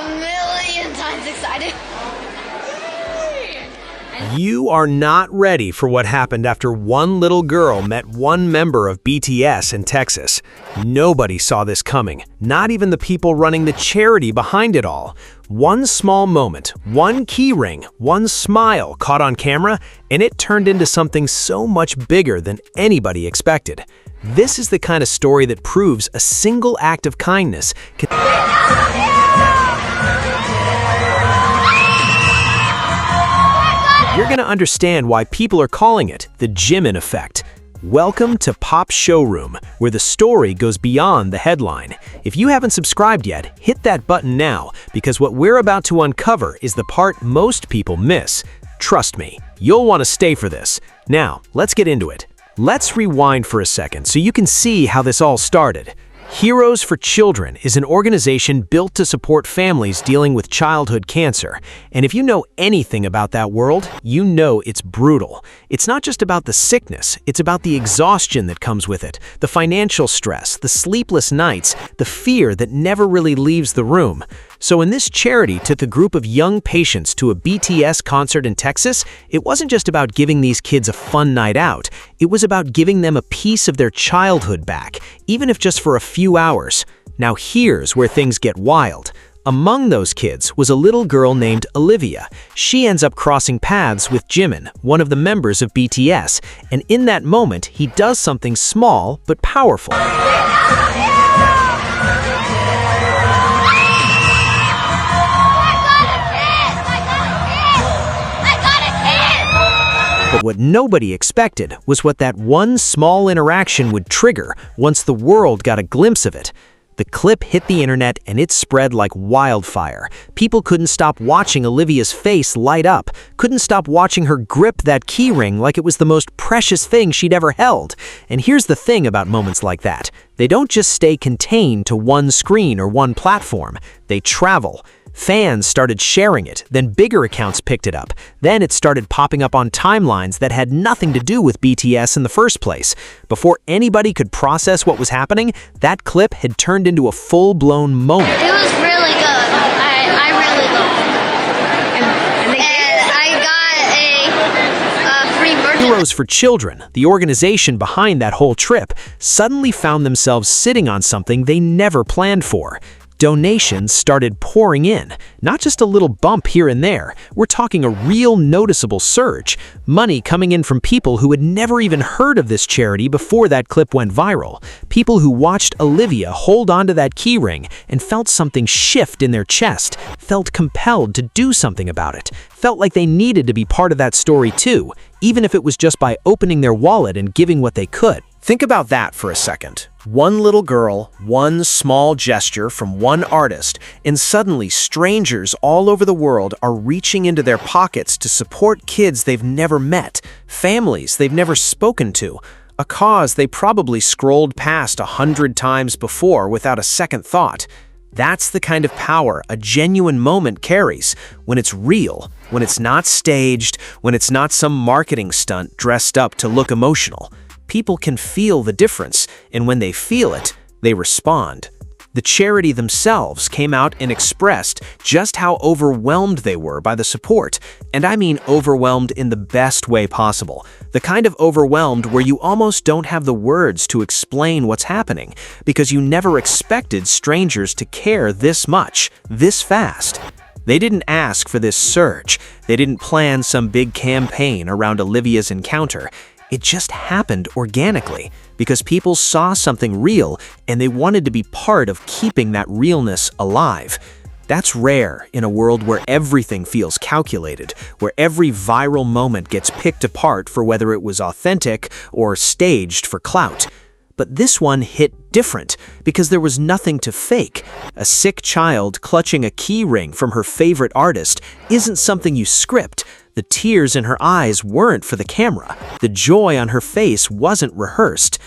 million times excited. You are not ready for what happened after one little girl met one member of BTS in Texas. Nobody saw this coming, not even the people running the charity behind it all. One small moment, one keyring, one smile caught on camera, and it turned into something so much bigger than anybody expected. This is the kind of story that proves a single act of kindness can... You're going to understand why people are calling it the Jimin effect. Welcome to Pop Showroom, where the story goes beyond the headline. If you haven't subscribed yet, hit that button now, because what we're about to uncover is the part most people miss. Trust me, you'll want to stay for this. Now, let's get into it. Let's rewind for a second so you can see how this all started. Heroes for Children is an organization built to support families dealing with childhood cancer. And if you know anything about that world, you know it's brutal. It's not just about the sickness, it's about the exhaustion that comes with it, the financial stress, the sleepless nights, the fear that never really leaves the room. So when this charity took a group of young patients to a BTS concert in Texas, it wasn't just about giving these kids a fun night out. It was about giving them a piece of their childhood back, even if just for a few hours. Now here's where things get wild. Among those kids was a little girl named Olivia. She ends up crossing paths with Jimin, one of the members of BTS, and in that moment, he does something small but powerful. But what nobody expected was what that one small interaction would trigger once the world got a glimpse of it. The clip hit the internet and it spread like wildfire. People couldn't stop watching Olivia's face light up, couldn't stop watching her grip that keyring like it was the most precious thing she'd ever held. And here's the thing about moments like that. They don't just stay contained to one screen or one platform. They travel. Fans started sharing it, then bigger accounts picked it up. Then it started popping up on timelines that had nothing to do with BTS in the first place. Before anybody could process what was happening, that clip had turned into a full-blown moment. It was really good. I really loved it. And I got a free version. Heroes for Children, the organization behind that whole trip, suddenly found themselves sitting on something they never planned for. Donations started pouring in, not just a little bump here and there. We're talking a real noticeable surge. Money coming in from people who had never even heard of this charity before that clip went viral. People who watched Olivia hold onto that keyring and felt something shift in their chest, felt compelled to do something about it, felt like they needed to be part of that story too, even if it was just by opening their wallet and giving what they could. Think about that for a second. One little girl, one small gesture from one artist, and suddenly strangers all over the world are reaching into their pockets to support kids they've never met, families they've never spoken to, a cause they probably scrolled past 100 times before without a second thought. That's the kind of power a genuine moment carries when it's real, when it's not staged, when it's not some marketing stunt dressed up to look emotional. People can feel the difference, and when they feel it, they respond. The charity themselves came out and expressed just how overwhelmed they were by the support, and I mean overwhelmed in the best way possible. The kind of overwhelmed where you almost don't have the words to explain what's happening, because you never expected strangers to care this much, this fast. They didn't ask for this surge. They didn't plan some big campaign around Olivia's encounter. It just happened organically because people saw something real and they wanted to be part of keeping that realness alive. That's rare in a world where everything feels calculated, where every viral moment gets picked apart for whether it was authentic or staged for clout. But this one hit different because there was nothing to fake. A sick child clutching a keyring from her favorite artist isn't something you script. The tears in her eyes weren't for the camera. The joy on her face wasn't rehearsed.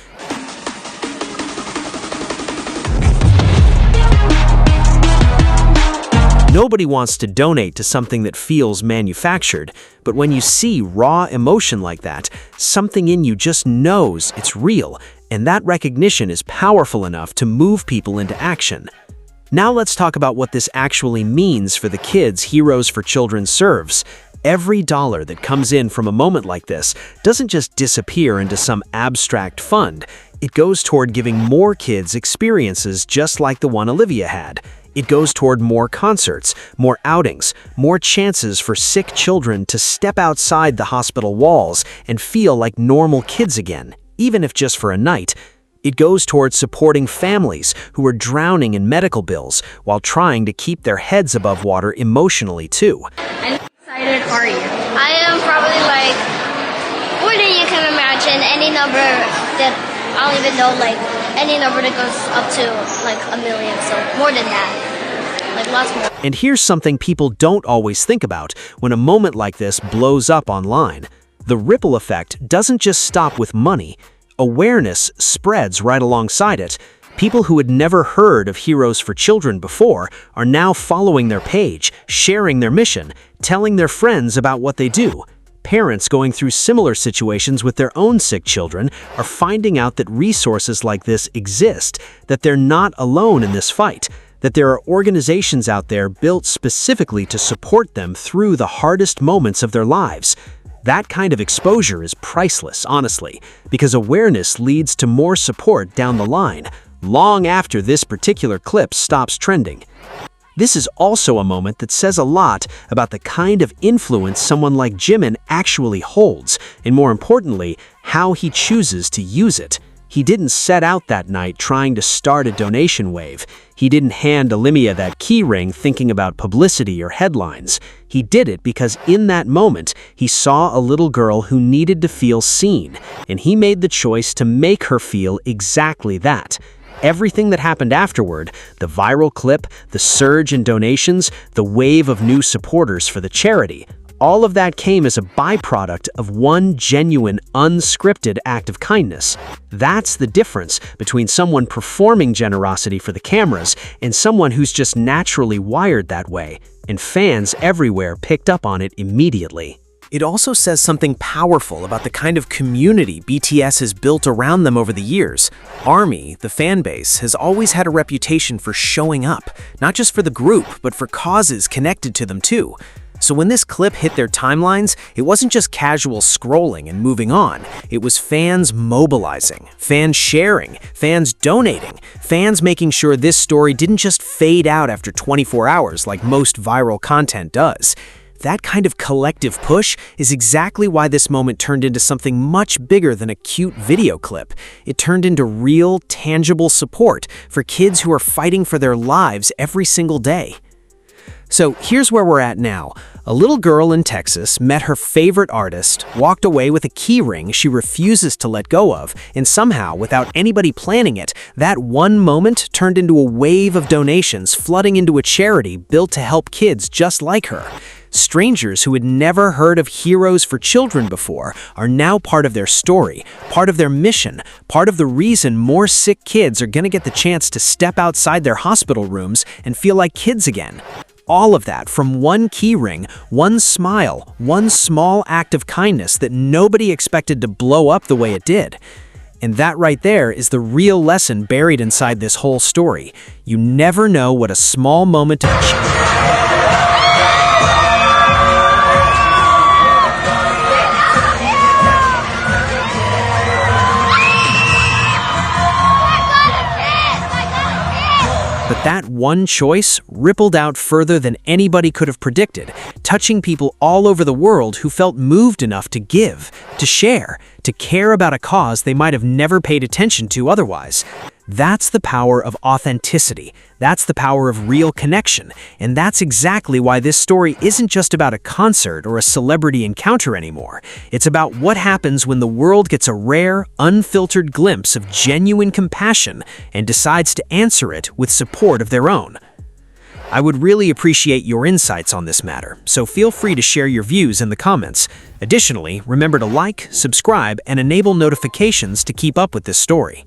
Nobody wants to donate to something that feels manufactured, but when you see raw emotion like that, something in you just knows it's real, and that recognition is powerful enough to move people into action. Now let's talk about what this actually means for the kids Heroes for Children serves. Every dollar that comes in from a moment like this doesn't just disappear into some abstract fund. It goes toward giving more kids experiences just like the one Olivia had. It goes toward more concerts, more outings, more chances for sick children to step outside the hospital walls and feel like normal kids again, even if just for a night. It goes towards supporting families who are drowning in medical bills while trying to keep their heads above water emotionally too. And how excited are you? I am probably like more than you can imagine. Any number that I don't even know, like any number that goes up to like 1 million, so more than that, like lots more. And here's something people don't always think about when a moment like this blows up online. The ripple effect doesn't just stop with money. Awareness spreads right alongside it. People who had never heard of Heroes for Children before are now following their page, sharing their mission, telling their friends about what they do. Parents going through similar situations with their own sick children are finding out that resources like this exist, that they're not alone in this fight, that there are organizations out there built specifically to support them through the hardest moments of their lives. That kind of exposure is priceless, honestly, because awareness leads to more support down the line, long after this particular clip stops trending. This is also a moment that says a lot about the kind of influence someone like Jimin actually holds, and more importantly, how he chooses to use it. He didn't set out that night trying to start a donation wave. He didn't hand Olivia that keyring thinking about publicity or headlines. He did it because in that moment, he saw a little girl who needed to feel seen, and he made the choice to make her feel exactly that. Everything that happened afterward, the viral clip, the surge in donations, the wave of new supporters for the charity, all of that came as a byproduct of one genuine, unscripted act of kindness. That's the difference between someone performing generosity for the cameras and someone who's just naturally wired that way, and fans everywhere picked up on it immediately. It also says something powerful about the kind of community BTS has built around them over the years. ARMY, the fan base, has always had a reputation for showing up, not just for the group, but for causes connected to them too. So when this clip hit their timelines, it wasn't just casual scrolling and moving on. It was fans mobilizing, fans sharing, fans donating, fans making sure this story didn't just fade out after 24 hours like most viral content does. That kind of collective push is exactly why this moment turned into something much bigger than a cute video clip. It turned into real, tangible support for kids who are fighting for their lives every single day. So here's where we're at now. A little girl in Texas met her favorite artist, walked away with a keyring she refuses to let go of, and somehow, without anybody planning it, that one moment turned into a wave of donations flooding into a charity built to help kids just like her. Strangers who had never heard of Heroes for Children before are now part of their story, part of their mission, part of the reason more sick kids are going to get the chance to step outside their hospital rooms and feel like kids again. All of that from one keyring, one smile, one small act of kindness that nobody expected to blow up the way it did. And that right there is the real lesson buried inside this whole story. You never know what a small moment of But that one choice rippled out further than anybody could have predicted, touching people all over the world who felt moved enough to give, to share, to care about a cause they might have never paid attention to otherwise. That's the power of authenticity. That's the power of real connection. And that's exactly why this story isn't just about a concert or a celebrity encounter anymore. It's about what happens when the world gets a rare, unfiltered glimpse of genuine compassion and decides to answer it with support of their own. I would really appreciate your insights on this matter, so feel free to share your views in the comments. Additionally, remember to like, subscribe, and enable notifications to keep up with this story.